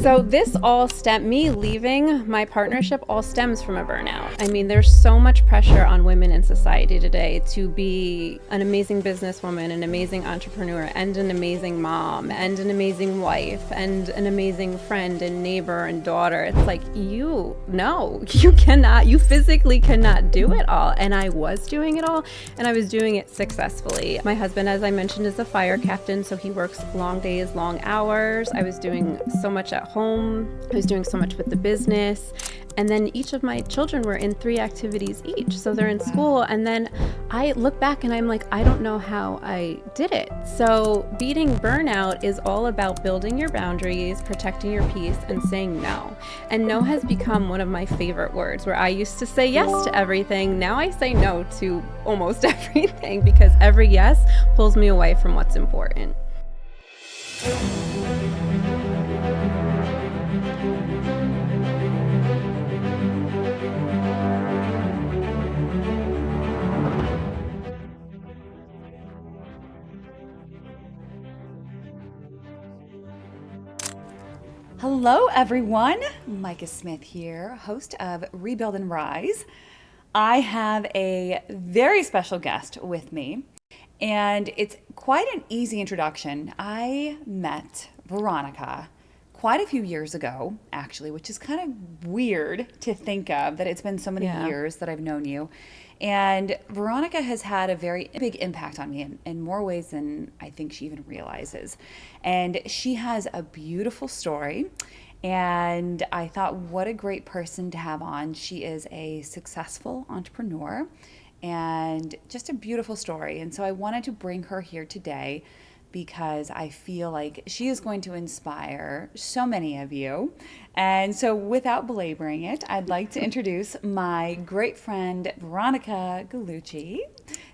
So this all me leaving my partnership all stems from a burnout. I mean, there's so much pressure on women in society today to be an amazing businesswoman, an amazing entrepreneur, and an amazing mom, and an amazing wife, and an amazing friend and neighbor and daughter. It's like, you cannot, you physically cannot do it all. And I was doing it all, and I was doing it successfully. My husband, as I mentioned, is a fire captain, so he works long days, long hours. I was doing so much at home. I was doing so much with the business. And then each of my children were in 3 activities each. So they're in school. And then I look back and I'm like, I don't know how I did it. So beating burnout is all about building your boundaries, protecting your peace, and saying no. And no has become one of my favorite words, where I used to say yes to everything. Now I say no to almost everything, because every yes pulls me away from what's important. Hello, everyone. Micah Smith here, host of Rebuild and Rise. I have a very special guest with me, and it's quite an easy introduction. I met Veronica quite a few years ago, actually, which is kind of weird to think of, that it's been so many years that I've known you. And Veronica has had a very big impact on me in more ways than I think she even realizes. And she has a beautiful story. And I thought, what a great person to have on. She is a successful entrepreneur and just a beautiful story. And so I wanted to bring her here today because I feel like she is going to inspire so many of you. And so without belaboring it, I'd like to introduce my great friend, Veronica Galucci.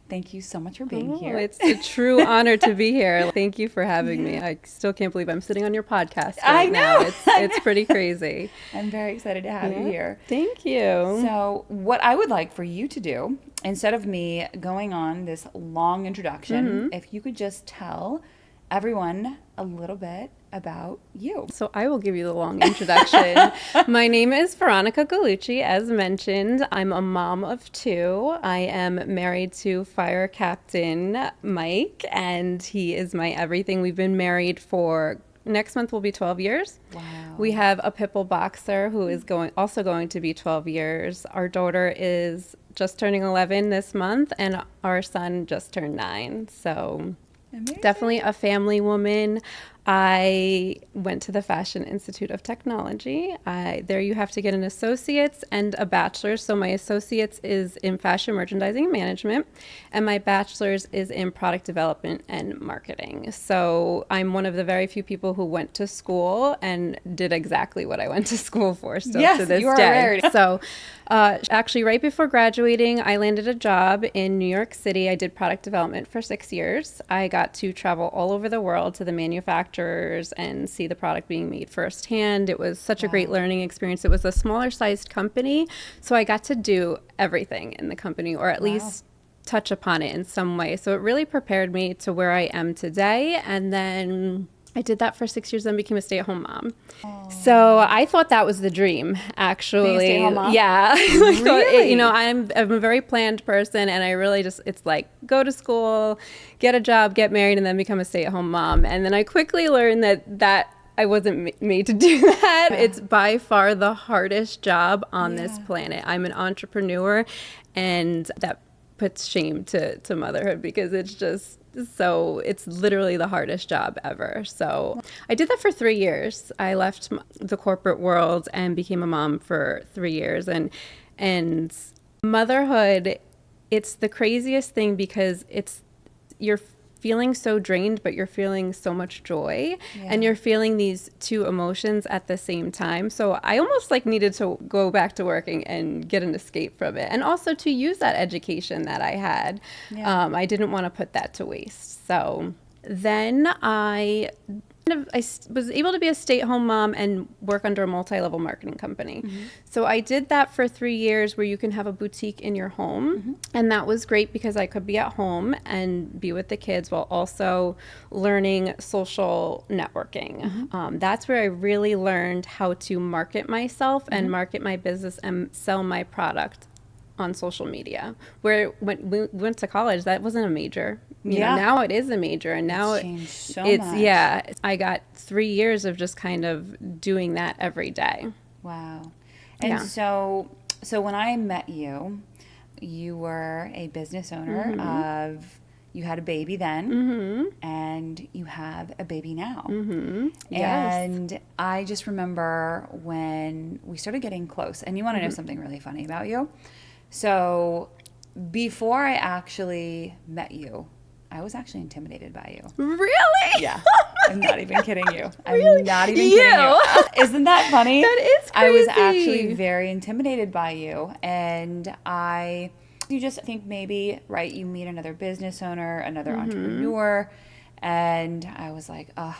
Thank you so much for being here. It's a true honor to be here. Thank you for having me. I still can't believe I'm sitting on your podcast right now. It's pretty crazy. I'm very excited to have you here. Thank you. So what I would like for you to do, instead of me going on this long introduction, if you could just tell everyone a little bit about you. So I will give you the long introduction. My name is Veronica Galucci, as mentioned. I'm a mom of 2. I am married to fire captain Mike, and he is my everything. We've been married for, next month will be 12 years. Wow. We have a pit bull boxer who is also going to be 12 years. Our daughter is just turning 11 this month, and our son just turned 9. So amazing. Definitely a family woman. I went to the Fashion Institute of Technology. There you have to get an associate's and a bachelor's. So my associate's is in fashion merchandising and management, and my bachelor's is in product development and marketing. So I'm one of the very few people who went to school and did exactly what I went to school for still to this you are day. rare. So actually right before graduating, I landed a job in New York City. I did product development for 6 years. I got to travel all over the world to the manufacturers and see the product being made firsthand. It was such a great learning experience. It was a smaller sized company, so I got to do everything in the company, or at least touch upon it in some way. So it really prepared me to where I am today. And then I did that for 6 years, then became a stay-at-home mom. So I thought that was the dream, actually. Being a stay-at-home mom? Yeah. Really? I'm a very planned person, and I really it's like go to school, get a job, get married, and then become a stay-at-home mom. And then I quickly learned that I wasn't made to do that. It's by far the hardest job on this planet. I'm an entrepreneur, and that puts shame to motherhood, because it's literally the hardest job ever. So I did that for 3 years. I left the corporate world and became a mom for 3 years. And motherhood, it's the craziest thing, because you're feeling so drained, but you're feeling so much joy, and you're feeling these 2 emotions at the same time. So I almost needed to go back to working and get an escape from it, and also to use that education that I had. I didn't want to put that to waste. So then I was able to be a stay-at-home mom and work under a multi-level marketing company. So I did that for 3 years, where you can have a boutique in your home. And that was great because I could be at home and be with the kids while also learning social networking. That's where I really learned how to market myself and market my business and sell my product on social media. Where when we went to college, that wasn't a major. You know, now it is a major, and now it's changed so much. Yeah, I got 3 years of just kind of doing that every day. Wow. And so when I met you, you were a business owner of, you had a baby then, and you have a baby now. And I just remember when we started getting close, and you want to know something really funny about you? So before I actually met you, I was actually intimidated by you. Really? Yeah. I'm not even kidding you. I'm not even kidding you. Isn't that funny? That is crazy. I was actually very intimidated by you. And you just think maybe, right, you meet another business owner, another entrepreneur. And I was like, I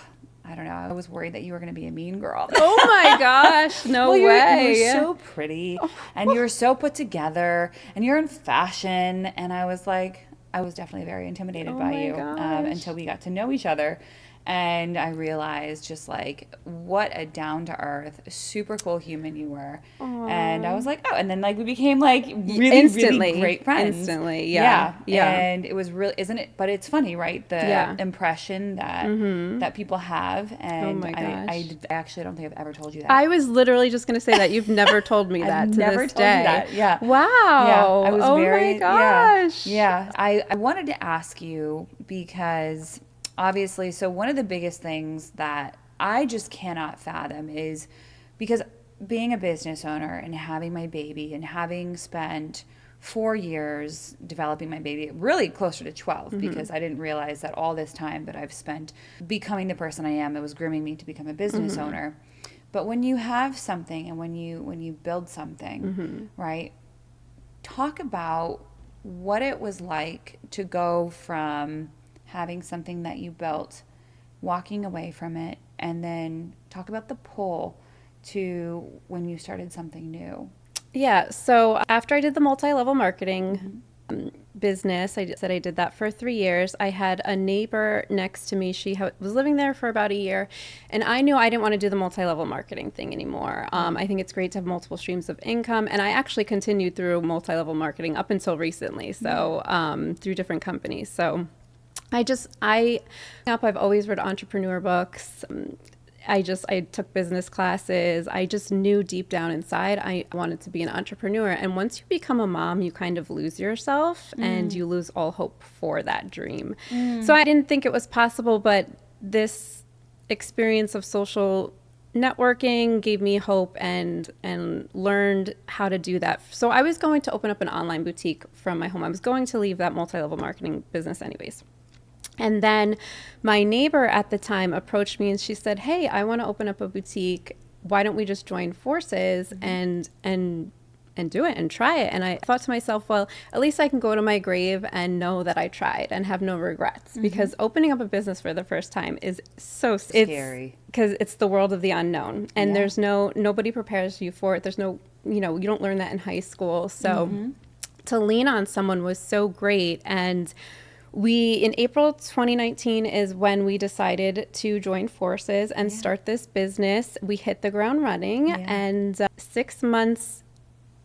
don't know. I was worried that you were going to be a mean girl. Oh my gosh. No way. You were so pretty and you were so put together and you're in fashion. And I was like, I was definitely very intimidated by you until we got to know each other. And I realized just like what a down-to-earth, super cool human you were. Aww. And I was like, oh, and then like we became like really great friends. Instantly, yeah. And it was really, isn't it? But it's funny, right? The impression that that people have. And oh my gosh. I actually don't think I've ever told you that. I was literally just going to say that. You've never told me that I've to never this told day. you that. Yeah. Wow. Yeah, I was my gosh. Yeah. I wanted to ask you because obviously, so one of the biggest things that I just cannot fathom is because being a business owner and having my baby and having spent 4 years developing my baby, really closer to 12, because I didn't realize that all this time that I've spent becoming the person I am, that was grooming me to become a business owner. But when you have something and when you build something, right, talk about what it was like to go from having something that you built, walking away from it, and then talk about the pull to when you started something new. Yeah, so after I did the multi-level marketing business, I did that for 3 years. I had a neighbor next to me. She was living there for about a year, and I knew I didn't want to do the multi-level marketing thing anymore. I think it's great to have multiple streams of income, and I actually continued through multi-level marketing up until recently, so through different companies. So I've always read entrepreneur books. I took business classes. I just knew deep down inside I wanted to be an entrepreneur. And once you become a mom, you kind of lose yourself and you lose all hope for that dream. So I didn't think it was possible, but this experience of social networking gave me hope and learned how to do that. So I was going to open up an online boutique from my home. I was going to leave that multi-level marketing business anyways. And then my neighbor at the time approached me and she said, hey, I want to open up a boutique. Why don't we just join forces and do it and try it? And I thought to myself, well, at least I can go to my grave and know that I tried and have no regrets, because opening up a business for the first time is so scary, because it's the world of the unknown, and there's nobody prepares you for it. There's no, you don't learn that in high school. So to lean on someone was so great. And in April 2019 is when we decided to join forces and start this business. We hit the ground running, and 6 months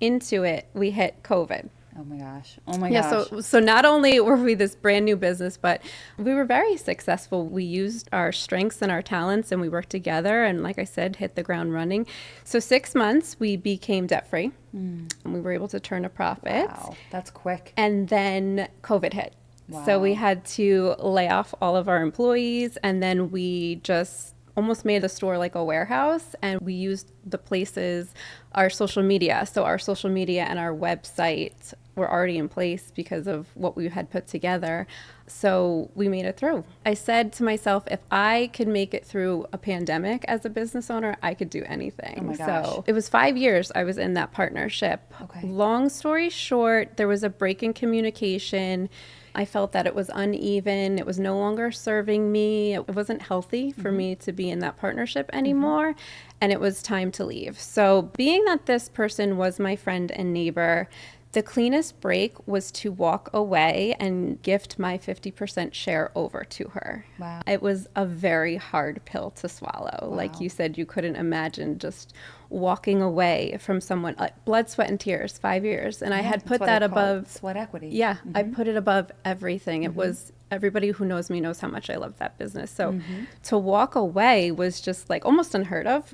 into it, we hit COVID. Oh my gosh. Yeah, so not only were we this brand new business, but we were very successful. We used our strengths and our talents, and we worked together, and like I said, hit the ground running. So 6 months, we became debt-free, and we were able to turn a profit. Wow, that's quick. And then COVID hit. Wow. So we had to lay off all of our employees, and then we just almost made the store like a warehouse, and we used the places, our social media. So our social media and our website were already in place because of what we had put together. So we made it through. I said to myself, if I could make it through a pandemic as a business owner, I could do anything. Oh my gosh. So it was 5 years I was in that partnership. Okay. Long story short, there was a break in communication. I felt that it was uneven. It was no longer serving me. It wasn't healthy for me to be in that partnership anymore. And it was time to leave. So being that this person was my friend and neighbor, the cleanest break was to walk away and gift my 50% share over to her. Wow. It was a very hard pill to swallow. Wow. Like you said, you couldn't imagine just walking away from someone, like blood, sweat, and tears, 5 years. And I had put that above sweat equity. Yeah, I put it above everything. It was, everybody who knows me knows how much I love that business. So to walk away was just like almost unheard of.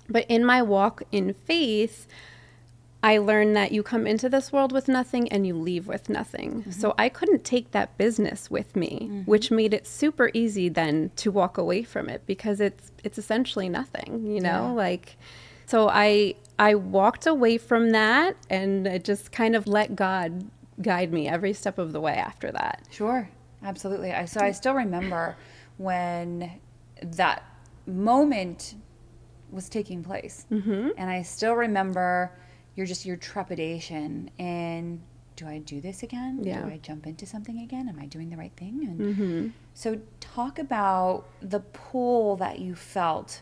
But in my walk in faith, I learned that you come into this world with nothing and you leave with nothing. So I couldn't take that business with me, which made it super easy then to walk away from it because it's essentially nothing, you know, like, so I walked away from that and I just kind of let God guide me every step of the way after that. Sure, absolutely. So I still remember when that moment was taking place. And I still remember your trepidation and do I do this again? Yeah. Do I jump into something again? Am I doing the right thing? And so talk about the pull that you felt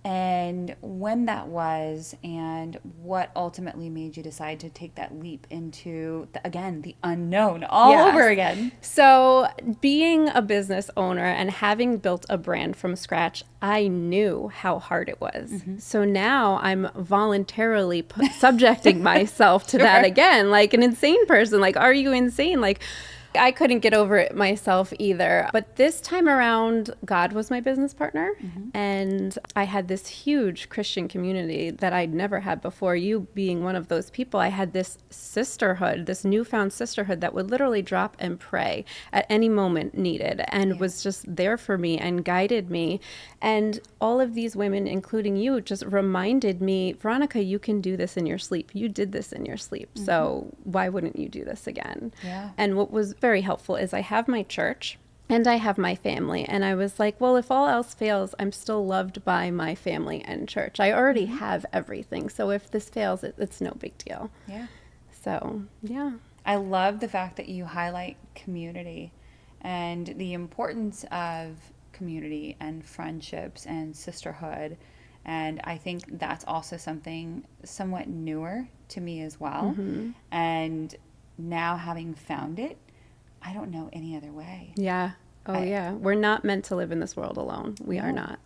and when that was and what ultimately made you decide to take that leap into, the unknown all over again. So being a business owner and having built a brand from scratch, I knew how hard it was. So now I'm voluntarily subjecting myself to that again, like an insane person. Like, are you insane? Like, I couldn't get over it myself either. But this time around, God was my business partner. And I had this huge Christian community that I'd never had before. You being one of those people, I had this sisterhood, this newfound sisterhood that would literally drop and pray at any moment needed and was just there for me and guided me. And all of these women, including you, just reminded me, Veronica, you can do this in your sleep. You did this in your sleep. So why wouldn't you do this again? And what was very helpful is I have my church and I have my family. And I was like, well, if all else fails, I'm still loved by my family and church. I already have everything. So if this fails, it's no big deal. So, yeah. I love the fact that you highlight community and the importance of community and friendships and sisterhood. And I think that's also something somewhat newer to me as well. And now having found it, I don't know any other way. Yeah. Yeah. We're not meant to live in this world alone. We are not.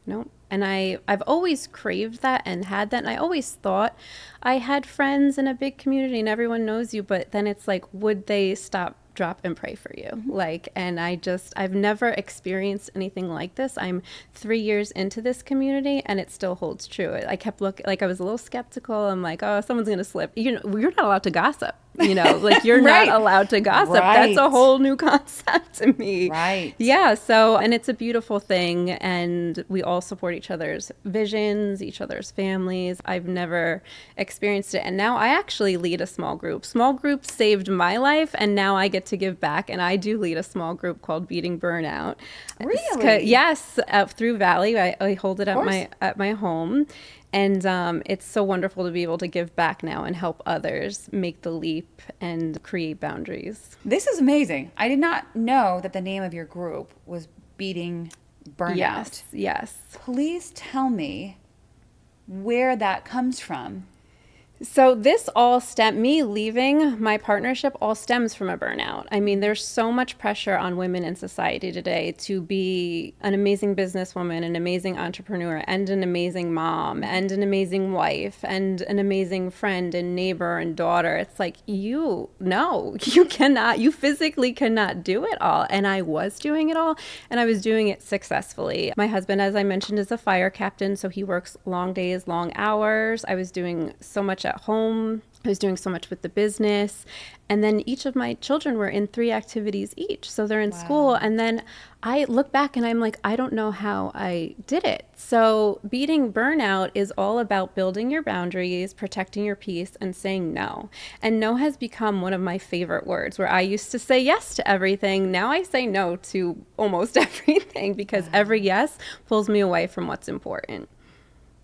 No. And I've always craved that and had that. And I always thought I had friends in a big community and everyone knows you. But then it's like, would they stop, drop, and pray for you? Like, and I've never experienced anything like this. I'm 3 years into this community and it still holds true. I kept looking, like I was a little skeptical. I'm like, oh, someone's going to slip. You know, you're not allowed to gossip. You know, like you're not allowed to gossip. That's a whole new concept to me. Yeah. So, and it's a beautiful thing. And we all support each other's visions, each other's families. I've never experienced it. And now I actually lead a small group. Small groups saved my life. And now I get to give back. And I do lead a small group called Beating Burnout. Really? Yes. Through Valley. I hold it at my home. And it's so wonderful to be able to give back now and help others make the leap and create boundaries. This is amazing. I did not know that the name of your group was Beating Burnout. Yes. Please tell me where that comes from. So this all me leaving my partnership all stems from a burnout. I mean, there's so much pressure on women in society today to be an amazing businesswoman, an amazing entrepreneur, and an amazing mom, and an amazing wife, and an amazing friend and neighbor and daughter. It's like, you cannot, you physically cannot do it all. And I was doing it all, and I was doing it successfully. My husband, as I mentioned, is a fire captain, so he works long days, long hours. I was doing so much at home. I was doing so much with the business. And then each of my children were in 3 activities each. So they're in school. And then I look back and I'm like, I don't know how I did it. So Beating Burnout is all about building your boundaries, protecting your peace, and saying no. And no has become one of my favorite words, where I used to say yes to everything. Now I say no to almost everything because every yes pulls me away from what's important.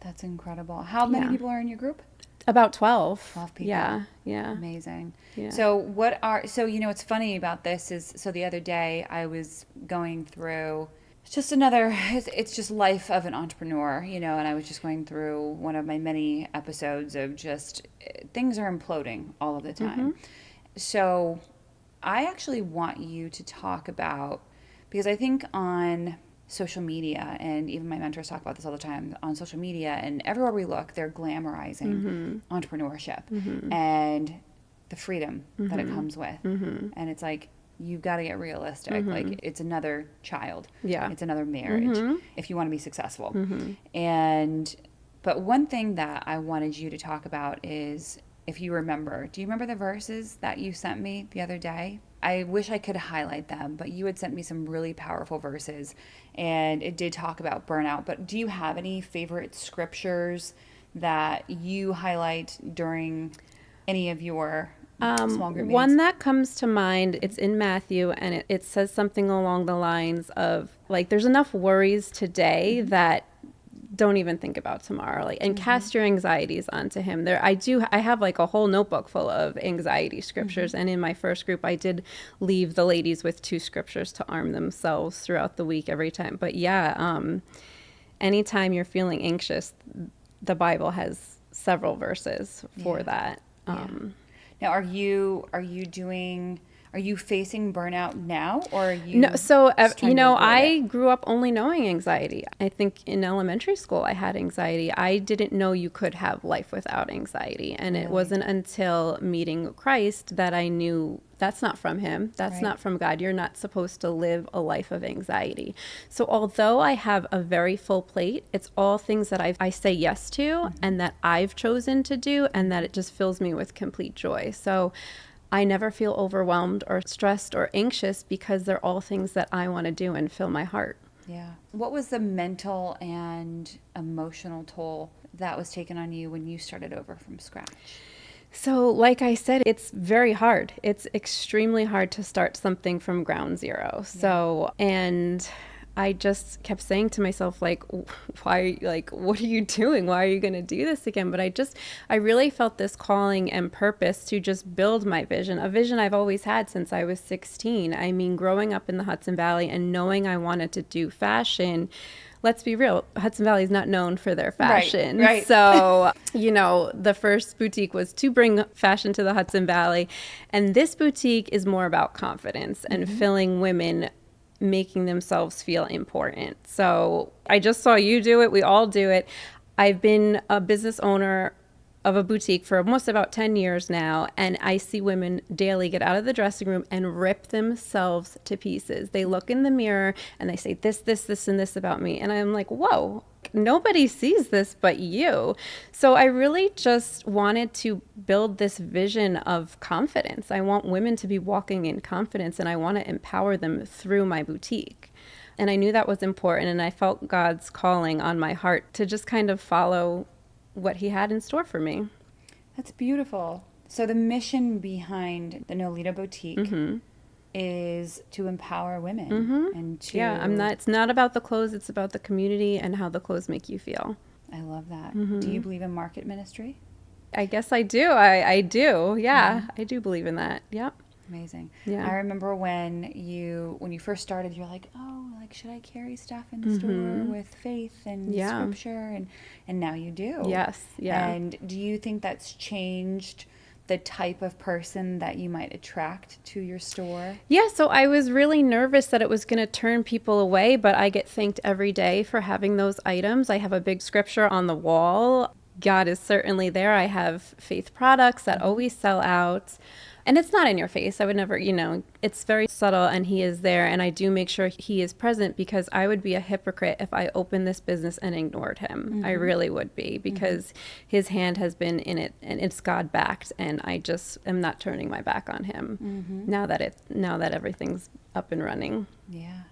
That's incredible. How many people are in your group? About 12. 12 people. Yeah. Yeah. Amazing. Yeah. So what's funny about this is, so the other day I was going through it's just life of an entrepreneur, and I was just going through one of my many episodes of just things are imploding all of the time. So I actually want you to talk about, because I think on social media, and even my mentors talk about this all the time, on social media and everywhere we look, they're glamorizing entrepreneurship and the freedom that it comes with. And it's like, you've got to get realistic. Like, it's another child. Yeah. It's another marriage if you want to be successful. But one thing that I wanted you to talk about is, if you remember, do you remember the verses that you sent me the other day? I wish I could highlight them, but you had sent me some really powerful verses, and it did talk about burnout. But do you have any favorite scriptures that you highlight during any of your small group meetings? One that comes to mind, it's in Matthew, and it says something along the lines of, like, there's enough worries today that don't even think about tomorrow, like, and cast your anxieties onto him. I have like a whole notebook full of anxiety scriptures. And in my first group, I did leave the ladies with 2 scriptures to arm themselves throughout the week every time. But yeah, anytime you're feeling anxious, the Bible has several verses for that. Now, are you facing burnout now, or are you? No, so I it? grew up only knowing anxiety. I think in elementary school I had anxiety. I didn't know you could have life without anxiety, and it wasn't until meeting Christ that I knew that's not from him. That's not from God. You're not supposed to live a life of anxiety. So although I have a very full plate, it's all things that I say yes to and that I've chosen to do, and that it just fills me with complete joy. So I never feel overwhelmed or stressed or anxious, because they're all things that I want to do and fill my heart. Yeah. What was the mental and emotional toll that was taken on you when you started over from scratch? So like I said, it's very hard. It's extremely hard to start something from ground zero. So, and I just kept saying to myself, like, why, like, what are you doing? Why are you going to do this again? But I really felt this calling and purpose to just build my vision, a vision I've always had since I was 16. I mean, growing up in the Hudson Valley and knowing I wanted to do fashion, let's be real, Hudson Valley is not known for their fashion. Right. So, the first boutique was to bring fashion to the Hudson Valley. And this boutique is more about confidence and filling women, making themselves feel important. So I just saw you do it. We all do it. I've been a business owner of a boutique for almost about 10 years now, and I see women daily get out of the dressing room and rip themselves to pieces. They look in the mirror and they say this, and this about me. And I'm like, whoa, nobody sees this but you. So I really just wanted to build this vision of confidence. I want women to be walking in confidence, and I want to empower them through my boutique. And I knew that was important, and I felt God's calling on my heart to just kind of follow what he had in store for me. That's beautiful. So the mission behind the Nolita Boutique is to empower women and to... Yeah, it's not about the clothes, it's about the community and how the clothes make you feel. I love that. Do you believe in market ministry? I guess I do. I do. Yeah, I do believe in that. Yep. Amazing. Yeah. I remember when you first started, you're like, oh, like, should I carry stuff in the store with faith and scripture? And now you do. Yes. Yeah. And do you think that's changed the type of person that you might attract to your store? Yeah, so I was really nervous that it was going to turn people away, but I get thanked every day for having those items. I have a big scripture on the wall. God is certainly there. I have faith products that always sell out. And it's not in your face. I would never, it's very subtle, and he is there. And I do make sure he is present, because I would be a hypocrite if I opened this business and ignored him. I really would be, because his hand has been in it, and it's God backed. And I just am not turning my back on him now that everything's up and running. Yeah.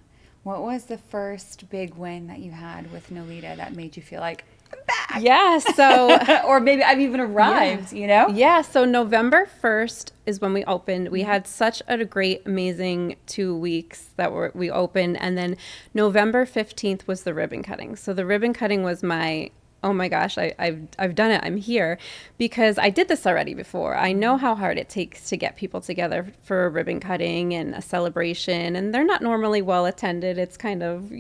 What was the first big win that you had with Nolita that made you feel like, back? Yeah, so or maybe I've even arrived, Yeah, so November 1st is when we opened. We had such a great, amazing 2 weeks that we opened, and then November 15th was the ribbon cutting. So the ribbon cutting was my oh my gosh, I've done it. I'm here because I did this already before. I know how hard it takes to get people together for a ribbon cutting and a celebration, and they're not normally well attended. It's kind of,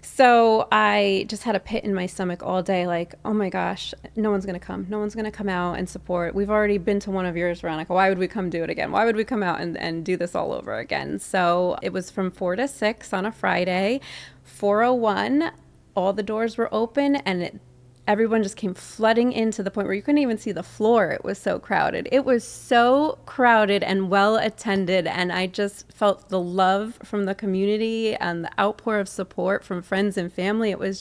So I just had a pit in my stomach all day, like, oh my gosh, no one's going to come. No one's going to come out and support. We've already been to one of yours, Veronica. Why would we come do it again? Why would we come out and do this all over again? So it was from 4 to 6 on a Friday, 4:01. All the doors were open, and everyone just came flooding in to the point where you couldn't even see the floor. It was so crowded. It was so crowded and well attended, and I just felt the love from the community and the outpour of support from friends and family. It was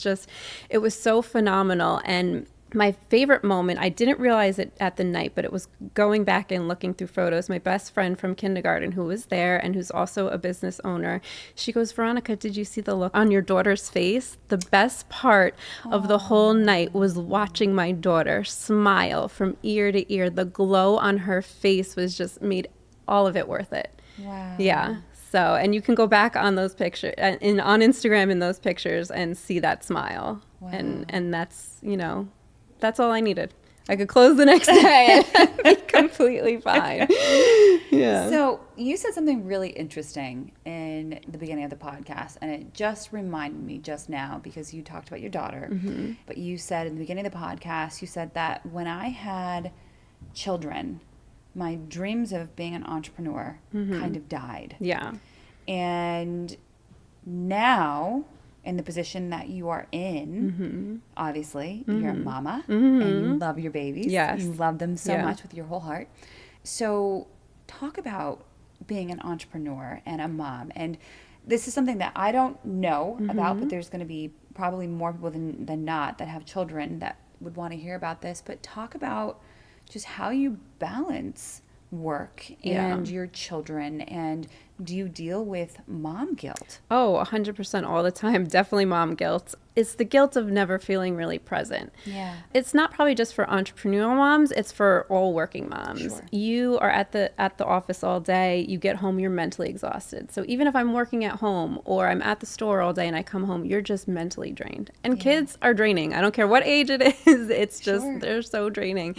so phenomenal. And my favorite moment, I didn't realize it at the night, but it was going back and looking through photos. My best friend from kindergarten who was there and who's also a business owner, she goes, Veronica, did you see the look on your daughter's face? The best part of the whole night was watching my daughter smile from ear to ear. The glow on her face was just made all of it worth it. Wow. Yeah. So, and you can go back on those pictures on Instagram in those pictures and see that smile. Wow. And that's, that's all I needed. I could close the next day and be completely fine. Yeah. So you said something really interesting in the beginning of the podcast, and it just reminded me just now because you talked about your daughter. Mm-hmm. But you said in the beginning of the podcast, you said that when I had children, my dreams of being an entrepreneur kind of died. Yeah. And now, in the position that you are in, obviously, you're a mama and you love your babies. Yes. You love them so much with your whole heart. So talk about being an entrepreneur and a mom. And this is something that I don't know about, but there's going to be probably more people than not that have children that would want to hear about this. But talk about just how you balance work and your children, and do you deal with mom guilt? Oh, 100% all the time. Definitely mom guilt. It's the guilt of never feeling really present. Yeah. It's not probably just for entrepreneurial moms, it's for all working moms. Sure. You are at the office all day, you get home, you're mentally exhausted. So even if I'm working at home or I'm at the store all day and I come home, you're just mentally drained. And kids are draining. I don't care what age it is. It's just they're so draining.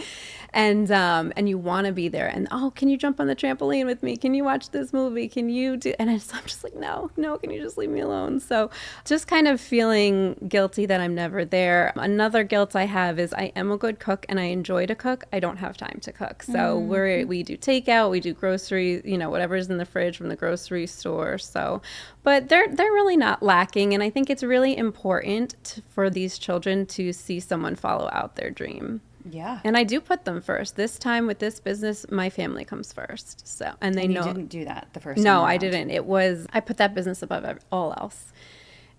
And you want to be there. And can you jump on the trampoline with me? Can you watch this movie? Can you do? And I'm just like, no, can you just leave me alone? So just kind of feeling guilty that I'm never there. Another guilt I have is I am a good cook and I enjoy to cook. I don't have time to cook. So we do takeout, we do groceries, whatever's in the fridge from the grocery store. So, but they're really not lacking. And I think it's really important for these children to see someone follow out their dream. Yeah. And I do put them first. This time with this business, my family comes first. So, and they know. You didn't do that the first time No, around. I didn't. I put that business above all else.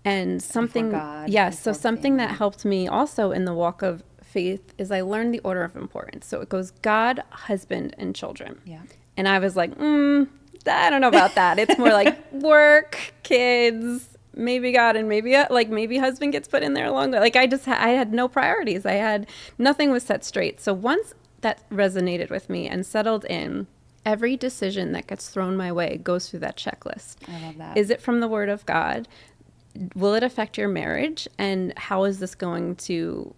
And something, God, so something that helped me also in the walk of faith is I learned the order of importance. So it goes God, husband, and children. Yeah. And I was like, I don't know about that. It's more like work, kids, maybe God, and maybe husband gets put in there along the way. Like I had no priorities. Nothing was set straight. So once that resonated with me and settled in, every decision that gets thrown my way goes through that checklist. I love that. Is it from the Word of God? Will it affect your marriage? And how is this going to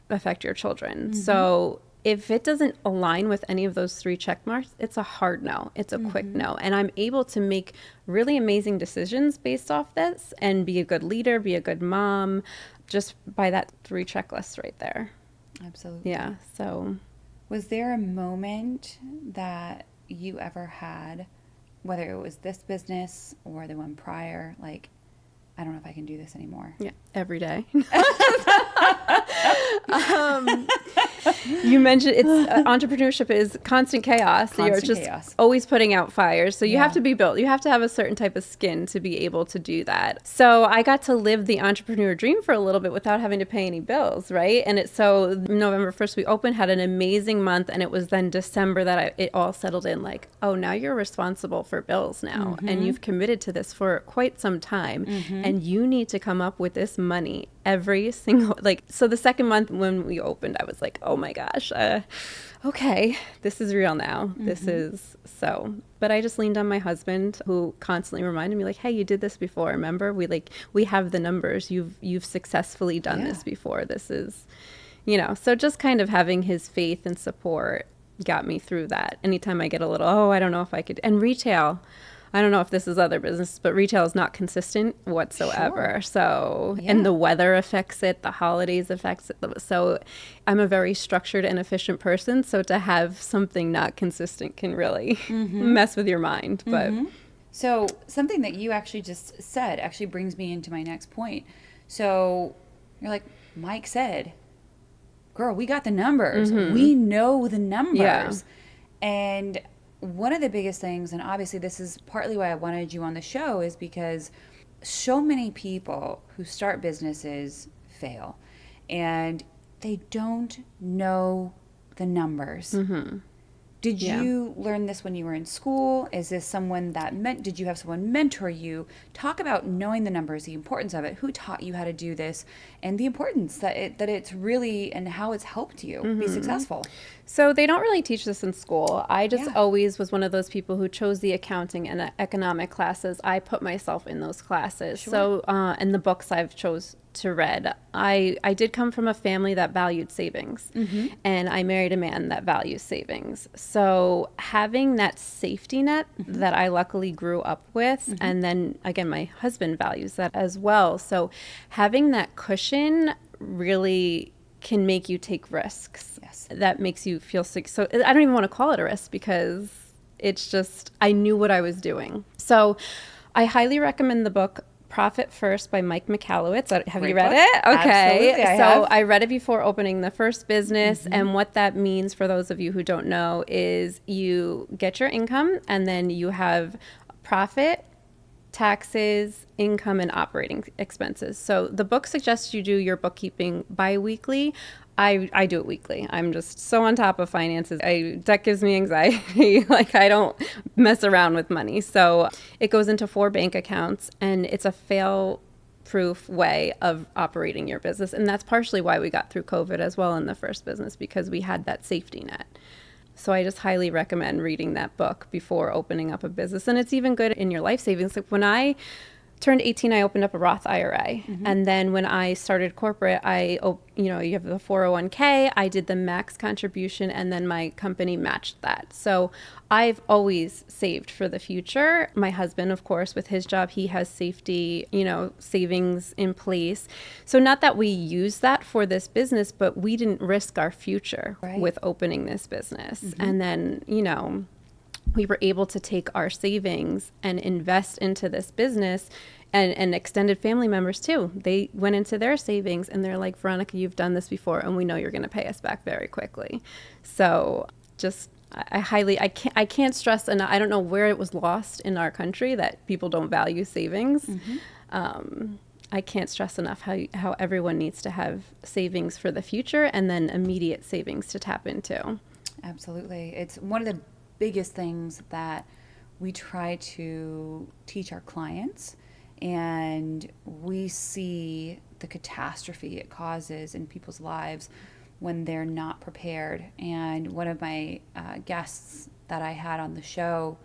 affect your children? So if it doesn't align with any of those 3 check marks, it's a hard no. It's a quick no. And I'm able to make really amazing decisions based off this and be a good leader, be a good mom, just by that 3 checklists right there. Absolutely. Yeah. So was there a moment that you ever had, whether it was this business or the one prior, like, I don't know if I can do this anymore? Yeah, every day. You mentioned entrepreneurship is constant chaos. So you're just always putting out fires. So you have to be built. You have to have a certain type of skin to be able to do that. So I got to live the entrepreneur dream for a little bit without having to pay any bills, right? And so November 1st we opened, had an amazing month, and it was then December that it all settled in. Like, oh, now you're responsible for bills now, and you've committed to this for quite some time, and you need to come up with this money every single, like, so the second month when we opened, I was like, oh my gosh, okay, this is real now. This is so, but I just leaned on my husband, who constantly reminded me, like, hey, you did this before. Remember, we have the numbers. You've successfully done this before. This is, so just kind of having his faith and support got me through that. Anytime I get a little, I don't know if I could, and retail, I don't know if this is other business, but retail is not consistent whatsoever. Sure. So, and the weather affects it, the holidays affects it. So I'm a very structured and efficient person. So to have something not consistent can really mess with your mind. But so something that you actually just said actually brings me into my next point. So you're like, Mike said, girl, we got the numbers. We know the numbers. Yeah. And one of the biggest things, and obviously this is partly why I wanted you on the show, is because so many people who start businesses fail and they don't know the numbers. Did you learn this when you were in school? Is this someone did you have someone mentor you? Talk about knowing the numbers, the importance of it. Who taught you how to do this, and the importance that it's really, and how it's helped you be successful? So they don't really teach this in school. I just always was one of those people who chose the accounting and economic classes. I put myself in those classes. Sure. So, and the books I've chose to read. I did come from a family that valued savings, and I married a man that values savings. So having that safety net that I luckily grew up with, and then again, my husband values that as well. So having that cushion really can make you take risks. Yes. That makes you feel sick. So I don't even want to call it a risk, because it's just, I knew what I was doing. So I highly recommend the book Profit First by Mike Michalowicz. Have you read it? Okay. Absolutely, I read it before opening the first business. And what that means, for those of you who don't know, is you get your income, and then you have profit, taxes, income, and operating expenses. So the book suggests you do your bookkeeping bi-weekly. I do it weekly. I'm just so on top of finances. That gives me anxiety. Like, I don't mess around with money. So it goes into 4 bank accounts, and it's a fail-proof way of operating your business. And that's partially why we got through COVID as well in the first business, because we had that safety net. So I just highly recommend reading that book before opening up a business. And it's even good in your life savings. Like, when I turned 18, I opened up a Roth IRA. And then when I started corporate, you have the 401k, I did the max contribution, and then my company matched that. So I've always saved for the future. My husband, of course, with his job, he has safety, savings in place. So not that we use that for this business, but we didn't risk our future with opening this business. And then, we were able to take our savings and invest into this business, and extended family members too. They went into their savings, and they're like, Veronica, you've done this before, and we know you're going to pay us back very quickly. So just, I can't stress enough. I don't know where it was lost in our country that people don't value savings. I can't stress enough how everyone needs to have savings for the future, and then immediate savings to tap into. Absolutely. It's one of the biggest things that we try to teach our clients, and we see the catastrophe it causes in people's lives when they're not prepared. And one of my guests that I had on the show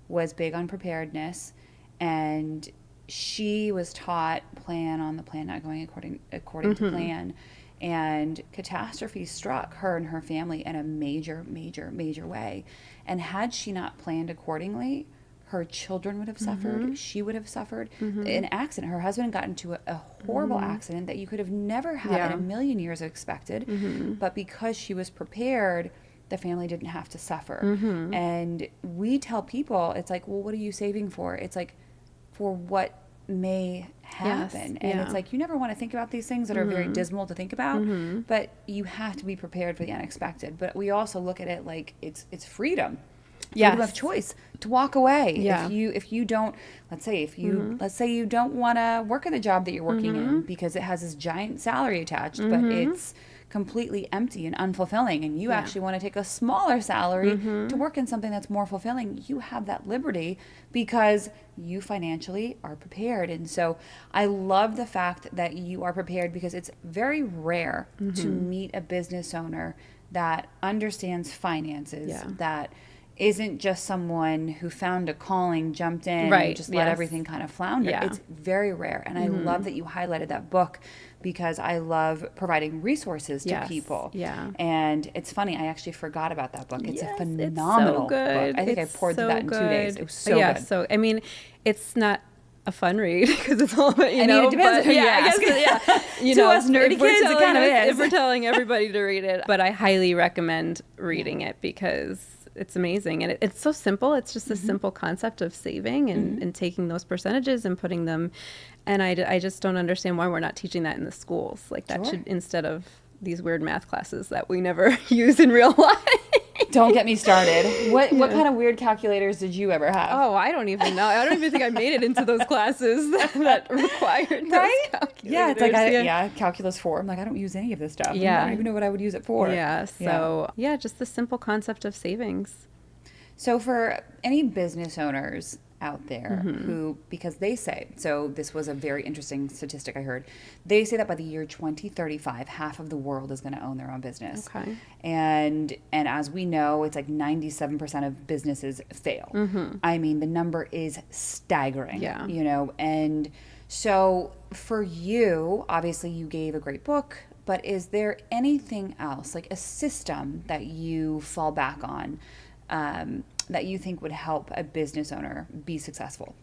was big on preparedness, and she was taught plan on the plan, not going according to plan. And catastrophe struck her and her family in a major, major, major way. And had she not planned accordingly, her children would have suffered. She would have suffered. An accident. Her husband got into a horrible accident that you could have never had in a million years expected. But because she was prepared, the family didn't have to suffer. And we tell people, it's like, well, what are you saving for? It's like, for what may happen. And it's like, you never want to think about these things that are very dismal to think about, but you have to be prepared for the unexpected. But we also look at it like it's freedom. Freedom of choice to walk away. If you don't, let's say you don't want to work in the job that you're working in because it has this giant salary attached, but it's completely empty and unfulfilling, and you actually want to take a smaller salary to work in something that's more fulfilling, you have that liberty because you financially are prepared. And so I love the fact that you are prepared, because it's very rare to meet a business owner that understands finances, that isn't just someone who found a calling, jumped in, and just let everything kind of flounder. It's very rare. And I love that you highlighted that book, because I love providing resources to people. Yeah. And it's funny, I actually forgot about that book. It's a phenomenal book. I think I poured through that in 2 days. It was so good. So, I mean, it's not a fun read because it's all about, it depends on who you ask. To us nerdy kids, it kind of is. If we're telling everybody to read it. But I highly recommend reading it because it's amazing. And it's so simple. It's just a simple concept of saving and taking those percentages and putting them. And I just don't understand why we're not teaching that in the schools. Like that should, instead of these weird math classes that we never use in real life. Don't get me started. What kind of weird calculators did you ever have? Oh, I don't even know. I don't even think I made it into those classes that required those calculators. Yeah, it's like, calculus 4. I'm like, I don't use any of this stuff. I don't even know what I would use it for. Yeah, so, just the simple concept of savings. So for any business owners out there who, because they say, so this was a very interesting statistic I heard, they say that by the year 2035, half of the world is going to own their own business. Okay. And as we know, it's like 97% of businesses fail. I mean, the number is staggering, and so for you, obviously you gave a great book, but is there anything else, like a system that you fall back on, that you think would help a business owner be successful?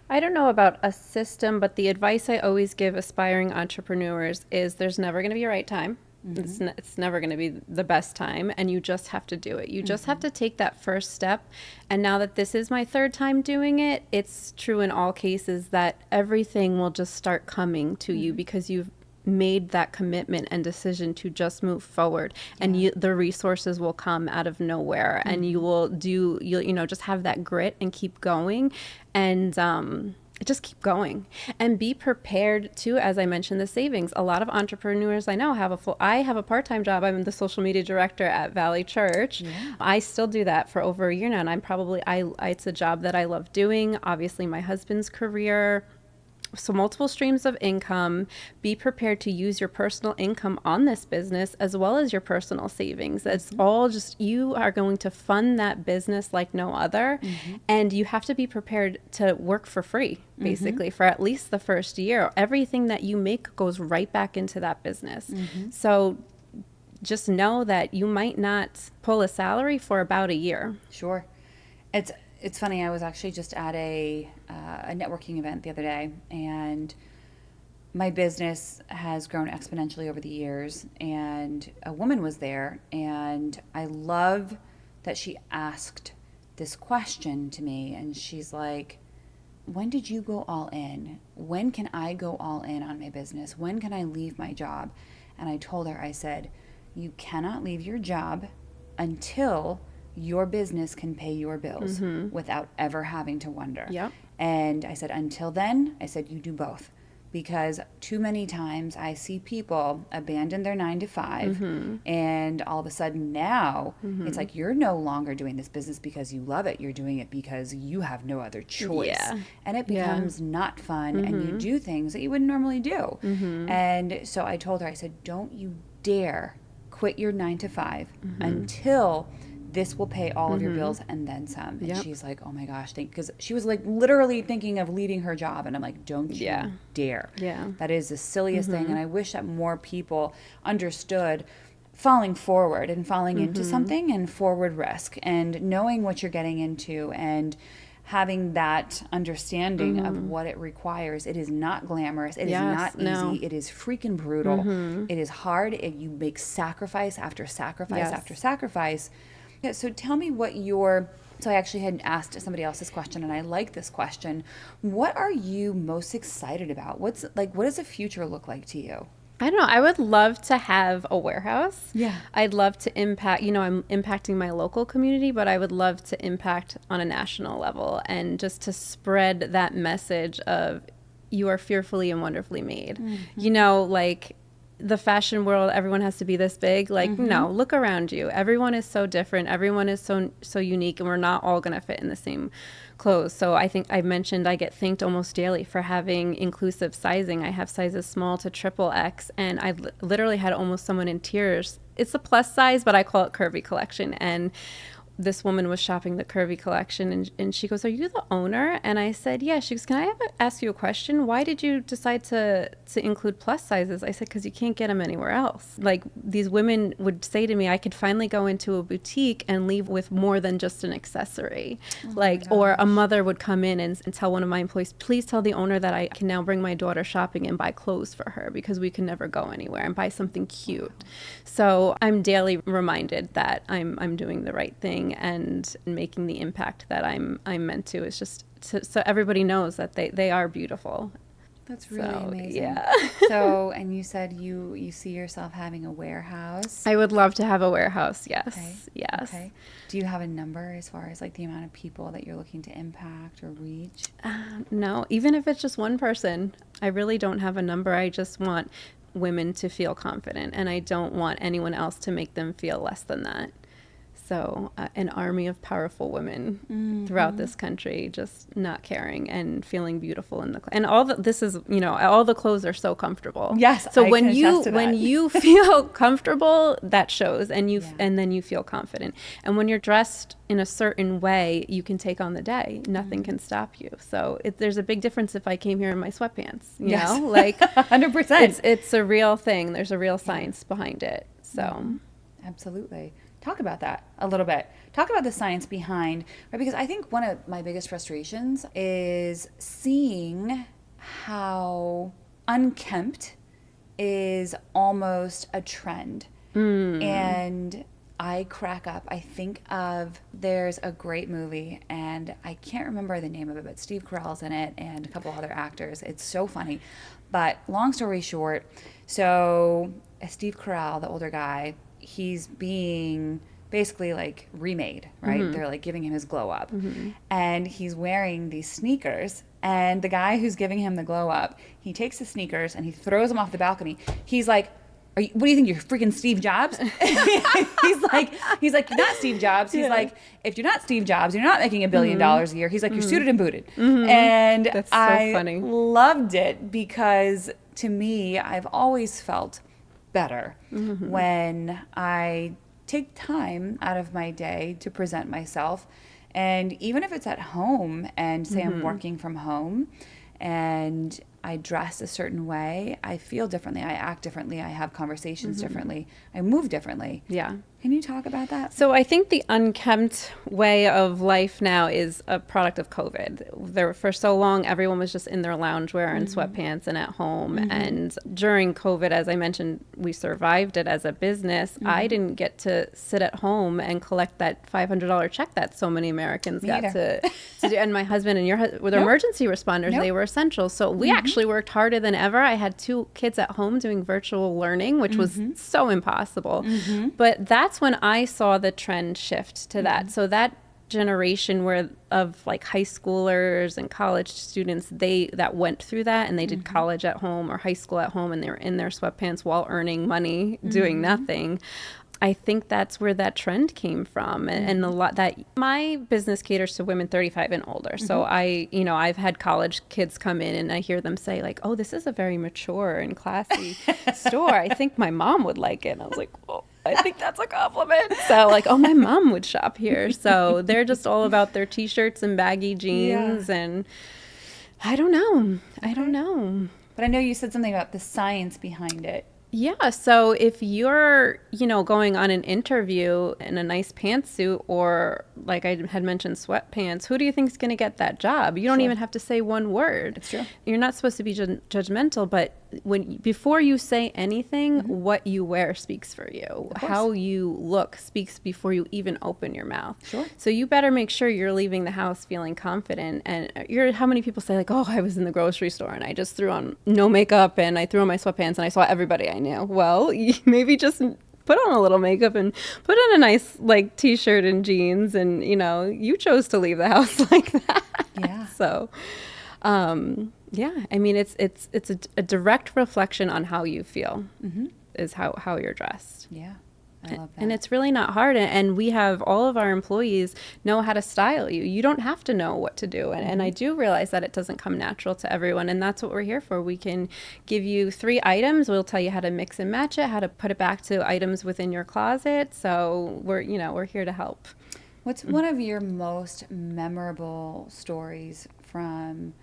I don't know about a system, but the advice I always give aspiring entrepreneurs is there's never going to be a right time. It's never going to be the best time, and you just have to do it. You just have to take that first step. And now that this is my 3rd time doing it, it's true in all cases that everything will just start coming to you because you've made that commitment and decision to just move forward, and the resources will come out of nowhere, and you'll just have that grit and keep going, and just keep going and be prepared too. As I mentioned, the savings. A lot of entrepreneurs I know I have a part-time job. I'm the social media director at Valley Church. I still do that for over a year now, and it's a job that I love doing. Obviously, my husband's career. So multiple streams of income. Be prepared to use your personal income on this business as well as your personal savings. That's all just, you are going to fund that business like no other. And you have to be prepared to work for free, basically, for at least the first year. Everything that you make goes right back into that business. So just know that you might not pull a salary for about a year. Sure. It's funny, I was actually just at a networking event the other day, and my business has grown exponentially over the years, and a woman was there, and I love that she asked this question to me, and she's like, when did you go all in? When can I go all in on my business? When can I leave my job? And I told her, I said, you cannot leave your job until your business can pay your bills without ever having to wonder. And I said, until then, I said, you do both. Because too many times I see people abandon their 9 to 5, and all of a sudden now it's like, you're no longer doing this business because you love it. You're doing it because you have no other choice. And it becomes not fun, and you do things that you wouldn't normally do. And so I told her, I said, don't you dare quit your 9 to 5 until this will pay all of your bills and then some. And she's like, oh my gosh, because she was like literally thinking of leaving her job. And I'm like, don't you dare. That is the silliest thing. And I wish that more people understood falling forward and falling into something, and forward risk, and knowing what you're getting into, and having that understanding of what it requires. It is not glamorous. It is not easy. It is freaking brutal. It is hard. You make sacrifice after sacrifice after sacrifice. So tell me so I actually had asked somebody else this question, and I like this question. What are you most excited about? What does the future look like to you? I don't know. I would love to have a warehouse. I'd love to impact, I'm impacting my local community, but I would love to impact on a national level, and just to spread that message of you are fearfully and wonderfully made. the fashion world, everyone has to be this big. Like, no, look around you. Everyone is so different. Everyone is so unique, and we're not all going to fit in the same clothes. So I think I mentioned I get thanked almost daily for having inclusive sizing. I have sizes small to triple X, and I literally had almost someone in tears. It's a plus size, but I call it curvy collection. And this woman was shopping the curvy collection, and she goes, "Are you the owner?" And I said, "Yeah." She goes, "Can I ask you a question? Why did you decide to include plus sizes?" I said, "Because you can't get them anywhere else." Like, these women would say to me, I could finally go into a boutique and leave with more than just an accessory. Or a mother would come in and tell one of my employees, "Please tell the owner that I can now bring my daughter shopping and buy clothes for her because we can never go anywhere, and buy something cute." So I'm daily reminded that I'm doing the right thing and making the impact that I'm meant to. Is just so everybody knows that they are beautiful. That's really amazing. Yeah. So, and you said you see yourself having a warehouse. I would love to have a warehouse. Yes. Okay. Yes. Okay. Do you have a number as far as like the amount of people that you're looking to impact or reach? No, even if it's just one person, I really don't have a number. I just want women to feel confident, and I don't want anyone else to make them feel less than that. So an army of powerful women throughout this country, just not caring and feeling beautiful and all this is, all the clothes are so comfortable. Yes. So I when can attest to that. you feel comfortable, that shows, and and then you feel confident. And when you're dressed in a certain way, you can take on the day. Nothing can stop you. So there's a big difference if I came here in my sweatpants, you know, like 100%. It's a real thing. There's a real science behind it. So Absolutely. Talk about that a little bit. Talk about the science behind, right? Because I think one of my biggest frustrations is seeing how unkempt is almost a trend. And I crack up. I think there's a great movie, and I can't remember the name of it, but Steve Carell's in it and a couple other actors. It's so funny. But long story short, so Steve Carell, the older guy, he's being basically like remade, right? They're like giving him his glow up. And he's wearing these sneakers. And the guy who's giving him the glow up, he takes the sneakers and he throws them off the balcony. He's like, what do you think, you're freaking Steve Jobs? he's like, you're not Steve Jobs. He's like, if you're not Steve Jobs, you're not making $1 billion a year. He's like, you're suited and booted. And that's so funny. Loved it because to me, I've always felt better when I take time out of my day to present myself. And even if it's at home and say I'm working from home and I dress a certain way, I feel differently, I act differently, I have conversations differently, I move differently. Yeah. Can you talk about that? So I think the unkempt way of life now is a product of COVID. For so long, everyone was just in their loungewear and sweatpants and at home. And during COVID, as I mentioned, we survived it as a business. I didn't get to sit at home and collect that $500 check that so many Americans got to do. And my husband and your husband were emergency responders. They were essential. So we actually worked harder than ever. I had 2 kids at home doing virtual learning, which was so impossible. But that's when I saw the trend shift to that. So that generation of like high schoolers and college students, that went through that, and they did college at home or high school at home, and they were in their sweatpants while earning money doing nothing. I think that's where that trend came from. And a lot that my business caters to women 35 and older. So I've had college kids come in and I hear them say like, "Oh, this is a very mature and classy store. I think my mom would like it." And I was like, "Whoa, I think that's a compliment." So like, "Oh, my mom would shop here." So they're just all about their t-shirts and baggy jeans. And I don't know. But I know you said something about the science behind it. Yeah. So if you're, going on an interview in a nice pantsuit, or like I had mentioned, sweatpants, who do you think is going to get that job? You don't even have to say one word. It's true. You're not supposed to be judgmental, but before you say anything, what you wear speaks for you. How you look speaks before you even open your mouth. Sure. So you better make sure you're leaving the house feeling confident. And how many people say like, "Oh, I was in the grocery store and I just threw on no makeup and I threw on my sweatpants and I saw everybody I knew." Well, maybe just put on a little makeup and put on a nice like t-shirt and jeans, and you chose to leave the house like that. Yeah. So Yeah, I mean, it's a direct reflection on how you feel is how you're dressed. Yeah. I love that. And it's really not hard. And we have all of our employees know how to style you. You don't have to know what to do. And I do realize that it doesn't come natural to everyone. And that's what we're here for. We can give you 3 items. We'll tell you how to mix and match it, how to put it back to items within your closet. So we're here to help. What's one of your most memorable stories from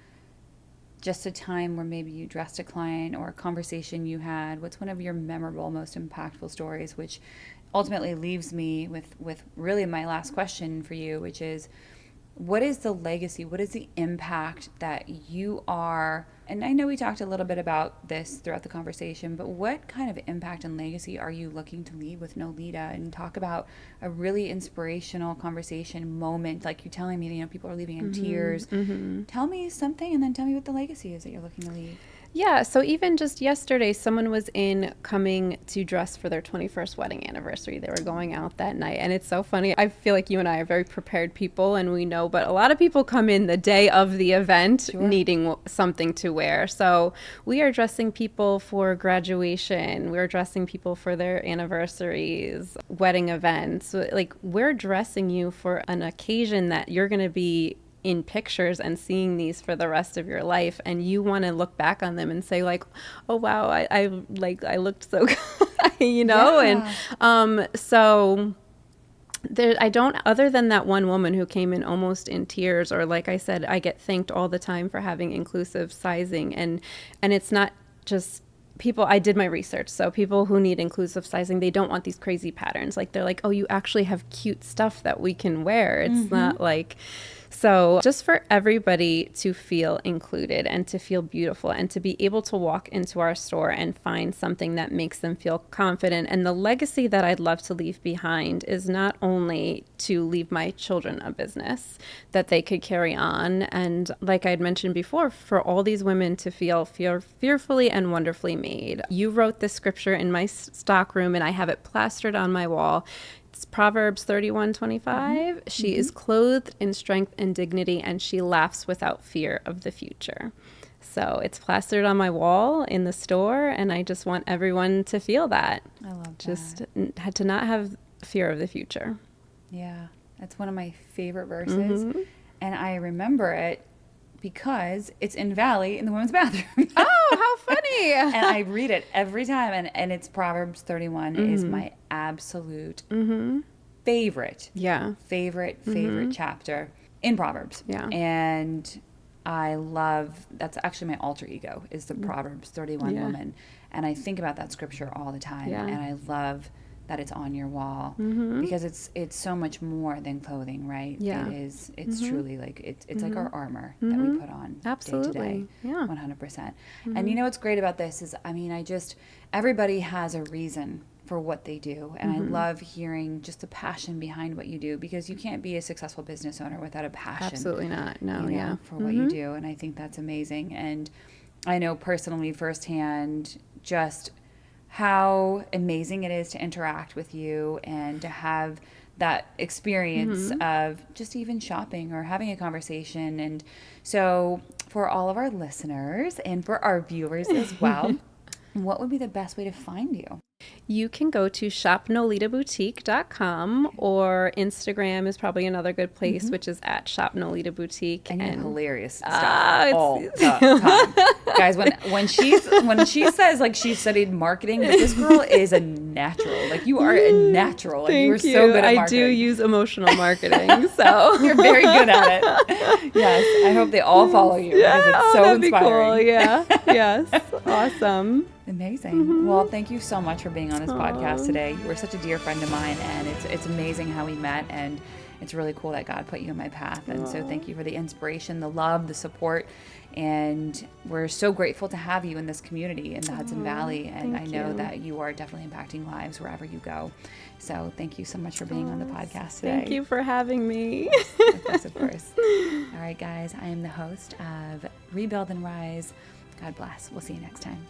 just a time where maybe you dressed a client or a conversation you had? What's one of your memorable, most impactful stories, which ultimately leaves me with really my last question for you, which is, what is the legacy? What is the impact that you are, and I know we talked a little bit about this throughout the conversation, but what kind of impact and legacy are you looking to leave with Nolita? And talk about a really inspirational conversation moment, like you telling me, people are leaving in tears. Tell me something, and then tell me what the legacy is that you're looking to leave. Yeah, so even just yesterday, someone was coming to dress for their 21st wedding anniversary. They were going out that night, and it's so funny. I feel like you and I are very prepared people, and we know, but a lot of people come in the day of the event needing something to wear. So we are dressing people for graduation. We're dressing people for their anniversaries, wedding events. Like, we're dressing you for an occasion that you're going to be in pictures and seeing these for the rest of your life, and you want to look back on them and say, like, oh wow, I looked so good, and so there, I don't, other than that one woman who came in almost in tears, or like I said, I get thanked all the time for having inclusive sizing, and it's not just people. I did my research. So people who need inclusive sizing, they don't want these crazy patterns. Like, they're like, oh, you actually have cute stuff that we can wear. It's not like, so just for everybody to feel included and to feel beautiful and to be able to walk into our store and find something that makes them feel confident. And the legacy that I'd love to leave behind is not only to leave my children a business that they could carry on, and like I'd mentioned before, for all these women to feel fearfully and wonderfully made. You wrote this scripture in my stock room, and I have it plastered on my wall. It's Proverbs 31:25. She is clothed in strength and dignity, and she laughs without fear of the future. So it's plastered on my wall in the store, and I just want everyone to feel that. I love that. Just to not have fear of the future. Yeah, that's one of my favorite verses, and I remember it because it's in Valley in the women's bathroom. Oh, how funny. And I read it every time, and it's Proverbs 31 is my absolute favorite. Yeah. Favorite chapter in Proverbs. Yeah. And I love, that's actually my alter ego, is the Proverbs 31 woman. And I think about that scripture all the time. Yeah. And I love that it's on your wall because it's so much more than clothing, right? Yeah. It's truly like, it's like our armor that we put on Absolutely. day to day. Yeah. 100%. And you know what's great about this is, I mean, everybody has a reason for what they do. And I love hearing just the passion behind what you do, because you can't be a successful business owner without a passion. Absolutely not. No, For what you do. And I think that's amazing. And I know personally firsthand just how amazing it is to interact with you and to have that experience of just even shopping or having a conversation. And so for all of our listeners and for our viewers as well, what would be the best way to find you? You can go to shopnolitaboutique.com, or Instagram is probably another good place, which is at shopnolitaboutique. And you have hilarious stuff all the time. Guys, when she says like she studied marketing, but this girl is a natural. Like, you are a natural. Like, you are so good at marketing. I do use emotional marketing, so you're very good at it. Yes, I hope they all follow you because it's so that'd inspiring. Be cool. Yeah. Yes. Awesome. Amazing. Well, thank you so much for being on this podcast today. You were such a dear friend of mine, and it's amazing how we met, and it's really cool that God put you in my path. And so thank you for the inspiration, the love, the support, and we're so grateful to have you in this community in the Hudson Valley, and I know that you are definitely impacting lives wherever you go. So thank you so much for being on the podcast today. Thank you for having me. Of course, of course. All right, guys, I am the host of Rebuild and Rise. God bless. We'll see you next time.